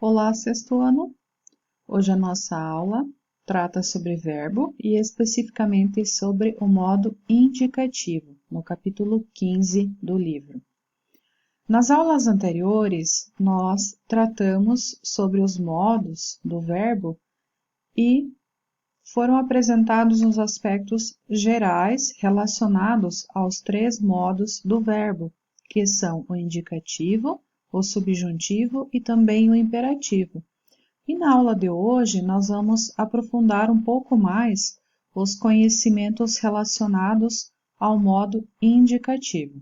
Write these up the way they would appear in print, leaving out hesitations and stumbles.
Olá, sexto ano! Hoje a nossa aula trata sobre verbo e especificamente sobre o modo indicativo, no capítulo 15 do livro. Nas aulas anteriores, nós tratamos sobre os modos do verbo e foram apresentados os aspectos gerais relacionados aos três modos do verbo, que são o indicativo, o subjuntivo e também o imperativo. E na aula de hoje nós vamos aprofundar um pouco mais os conhecimentos relacionados ao modo indicativo.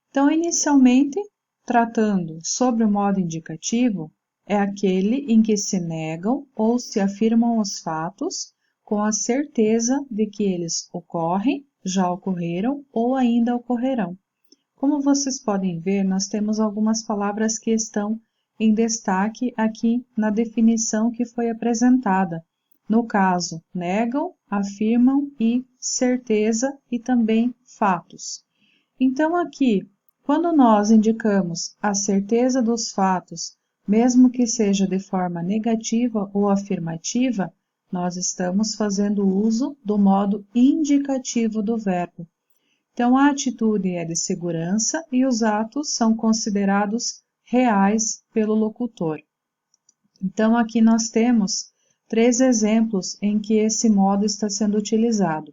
Então, inicialmente, tratando sobre o modo indicativo, é aquele em que se negam ou se afirmam os fatos com a certeza de que eles ocorrem, já ocorreram ou ainda ocorrerão. Como vocês podem ver, nós temos algumas palavras que estão em destaque aqui na definição que foi apresentada. No caso, negam, afirmam e certeza e também fatos. Então aqui, quando nós indicamos a certeza dos fatos, mesmo que seja de forma negativa ou afirmativa, nós estamos fazendo uso do modo indicativo do verbo. Então, a atitude é de segurança e os atos são considerados reais pelo locutor. Então, aqui nós temos 3 exemplos em que esse modo está sendo utilizado.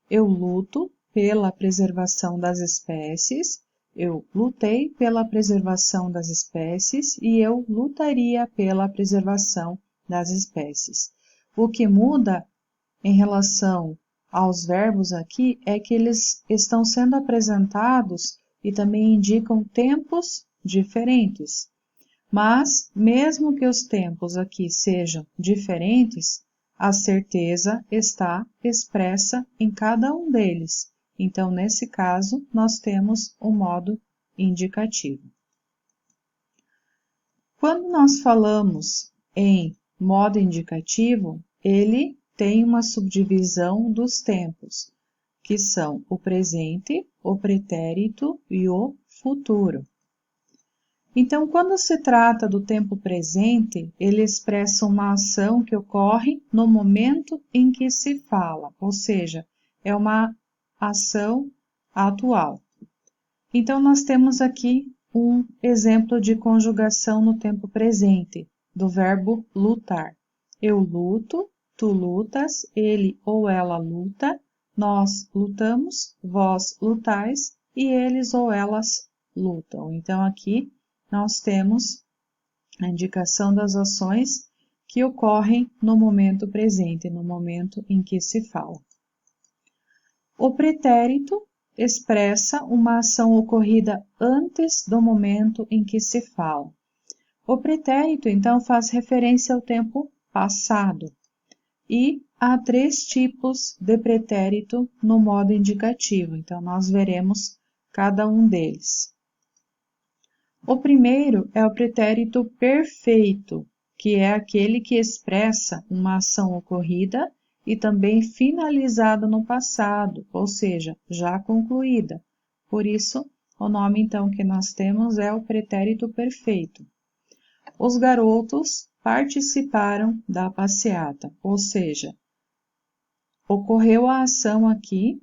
Eu luto pela preservação das espécies, eu lutei pela preservação das espécies e eu lutaria pela preservação das espécies. O que muda em relação aos verbos aqui é que eles estão sendo apresentados e também indicam tempos diferentes. Mas, mesmo que os tempos aqui sejam diferentes, a certeza está expressa em cada um deles. Então, nesse caso, nós temos o modo indicativo. Quando nós falamos em modo indicativo, ele tem uma subdivisão dos tempos, que são o presente, o pretérito e o futuro. Então, quando se trata do tempo presente, ele expressa uma ação que ocorre no momento em que se fala, ou seja, é uma ação atual. Então, nós temos aqui um exemplo de conjugação no tempo presente, do verbo lutar. Eu luto, tu lutas, ele ou ela luta, nós lutamos, vós lutais e eles ou elas lutam. Então, aqui nós temos a indicação das ações que ocorrem no momento presente, no momento em que se fala. O pretérito expressa uma ação ocorrida antes do momento em que se fala. O pretérito, então, faz referência ao tempo passado. E há 3 tipos de pretérito no modo indicativo, então nós veremos cada um deles. O primeiro é o pretérito perfeito, que é aquele que expressa uma ação ocorrida e também finalizada no passado, ou seja, já concluída. Por isso, o nome então que nós temos é o pretérito perfeito. Os garotos participaram da passeata, ou seja, ocorreu a ação aqui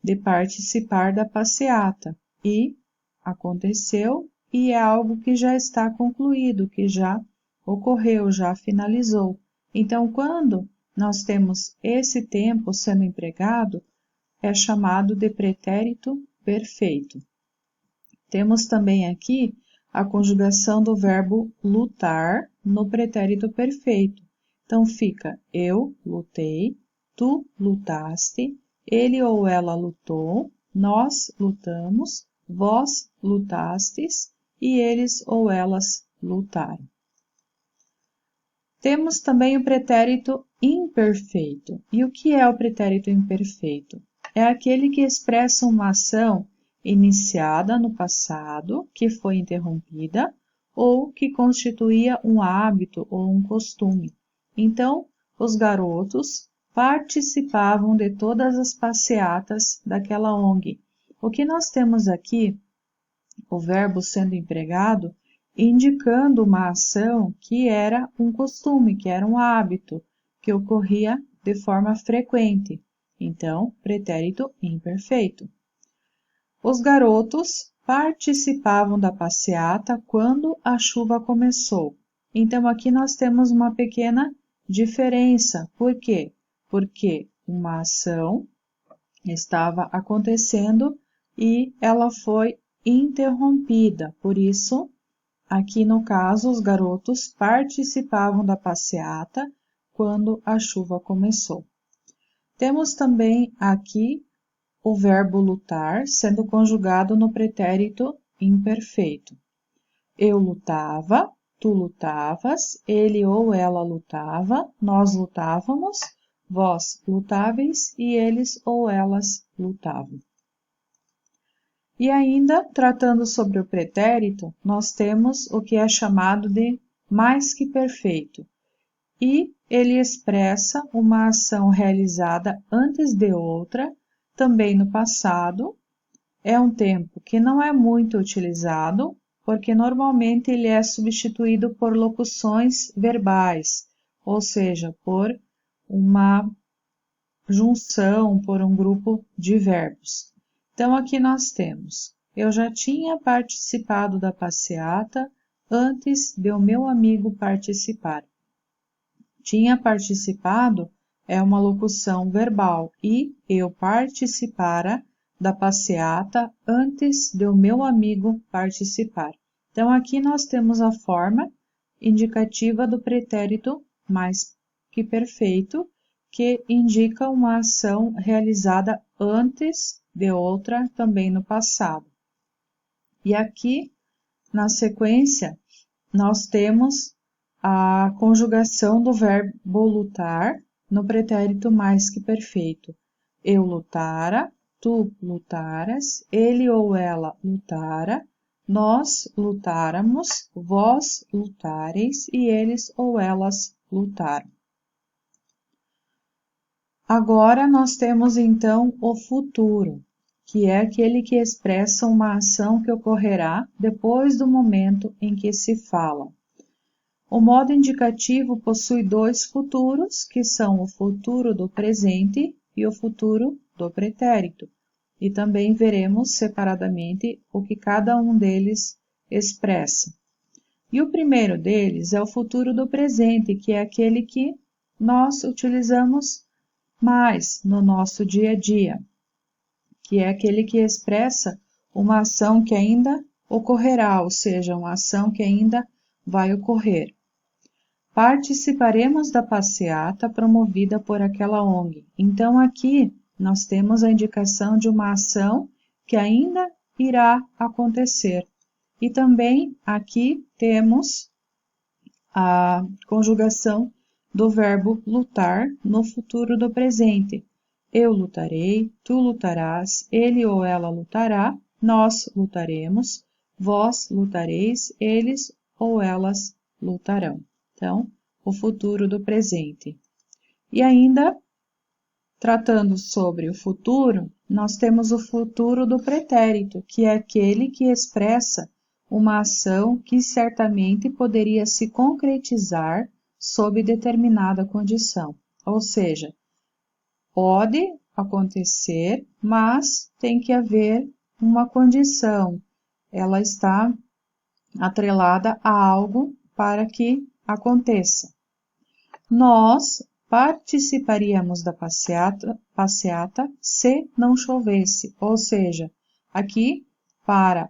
de participar da passeata e aconteceu e é algo que já está concluído, que já ocorreu, já finalizou. Então, quando nós temos esse tempo sendo empregado, é chamado de pretérito perfeito. Temos também aqui a conjugação do verbo lutar no pretérito perfeito. Então, fica eu lutei, tu lutaste, ele ou ela lutou, nós lutamos, vós lutastes e eles ou elas lutaram. Temos também o pretérito imperfeito. E o que é o pretérito imperfeito? É aquele que expressa uma ação iniciada no passado, que foi interrompida, ou que constituía um hábito ou um costume. Então, os garotos participavam de todas as passeatas daquela ONG. O que nós temos aqui, o verbo sendo empregado, indicando uma ação que era um costume, que era um hábito, que ocorria de forma frequente. Então, pretérito imperfeito. Os garotos participavam da passeata quando a chuva começou. Então, aqui nós temos uma pequena diferença. Por quê? Porque uma ação estava acontecendo e ela foi interrompida. Por isso, aqui no caso, os garotos participavam da passeata quando a chuva começou. Temos também aqui o verbo lutar sendo conjugado no pretérito imperfeito. Eu lutava, tu lutavas, ele ou ela lutava, nós lutávamos, vós lutáveis e eles ou elas lutavam. E ainda, tratando sobre o pretérito, nós temos o que é chamado de mais que perfeito. E ele expressa uma ação realizada antes de outra, também no passado. É um tempo que não é muito utilizado, porque normalmente ele é substituído por locuções verbais, ou seja, por uma junção, por um grupo de verbos. Então, aqui nós temos: eu já tinha participado da passeata antes de o meu amigo participar. Tinha participado é uma locução verbal e eu participara da passeata antes de o meu amigo participar. Então, aqui nós temos a forma indicativa do pretérito mais que perfeito, que indica uma ação realizada antes de outra, também no passado. E aqui, na sequência, nós temos a conjugação do verbo lutar no pretérito mais que perfeito. Eu lutara, tu lutaras, ele ou ela lutara, nós lutáramos, vós lutareis e eles ou elas lutaram. Agora nós temos então o futuro, que é aquele que expressa uma ação que ocorrerá depois do momento em que se fala. O modo indicativo possui dois futuros, que são o futuro do presente e o futuro do pretérito. E também veremos separadamente o que cada um deles expressa. E o primeiro deles é o futuro do presente, que é aquele que nós utilizamos mais no nosso dia a dia, que é aquele que expressa uma ação que ainda ocorrerá, ou seja, uma ação que ainda vai ocorrer. Participaremos da passeata promovida por aquela ONG. Então, aqui nós temos a indicação de uma ação que ainda irá acontecer. E também aqui temos a conjugação do verbo lutar no futuro do presente. Eu lutarei, tu lutarás, ele ou ela lutará, nós lutaremos, vós lutareis, eles ou elas lutarão. Então, o futuro do presente. E ainda, tratando sobre o futuro, nós temos o futuro do pretérito, que é aquele que expressa uma ação que certamente poderia se concretizar sob determinada condição. Ou seja, pode acontecer, mas tem que haver uma condição. Ela está atrelada a algo para que aconteça. Nós participaríamos da passeata se não chovesse, ou seja, aqui, para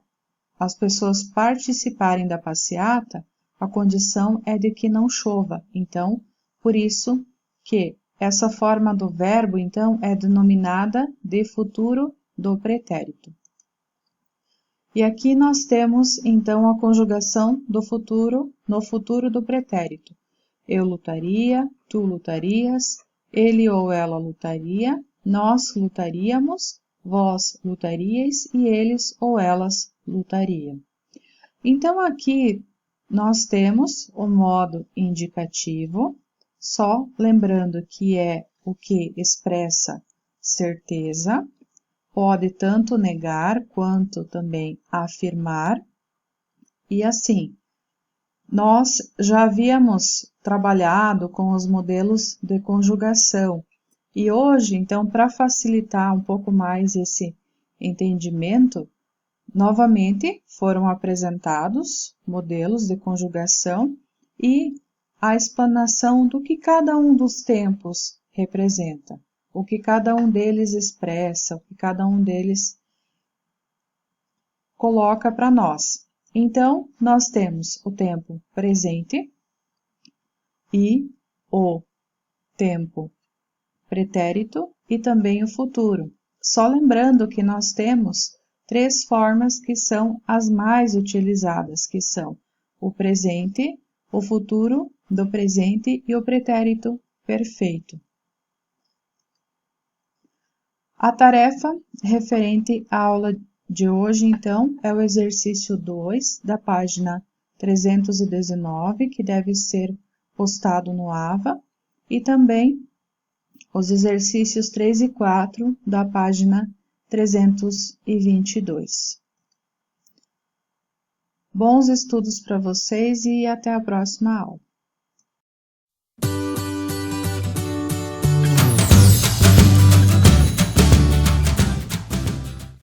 as pessoas participarem da passeata, a condição é de que não chova. Então, por isso que essa forma do verbo, então, é denominada de futuro do pretérito. E aqui nós temos, então, a conjugação do futuro no futuro do pretérito. Eu lutaria, tu lutarias, ele ou ela lutaria, nós lutaríamos, vós lutaríeis e eles ou elas lutariam. Então, aqui nós temos o modo indicativo, só lembrando que é o que expressa certeza, pode tanto negar quanto também afirmar, e assim, Nós já havíamos trabalhado com os modelos de conjugação e hoje, então, para facilitar um pouco mais esse entendimento, novamente foram apresentados modelos de conjugação e a explanação do que cada um dos tempos representa, o que cada um deles expressa, o que cada um deles coloca para nós. Então, nós temos o tempo presente e o tempo pretérito e também o futuro. Só lembrando que nós temos 3 formas que são as mais utilizadas, que são o presente, o futuro do presente e o pretérito perfeito. A tarefa referente à aula de hoje, então, é o exercício 2 da página 319, que deve ser postado no AVA, e também os exercícios 3 e 4 da página 322. Bons estudos para vocês e até a próxima aula.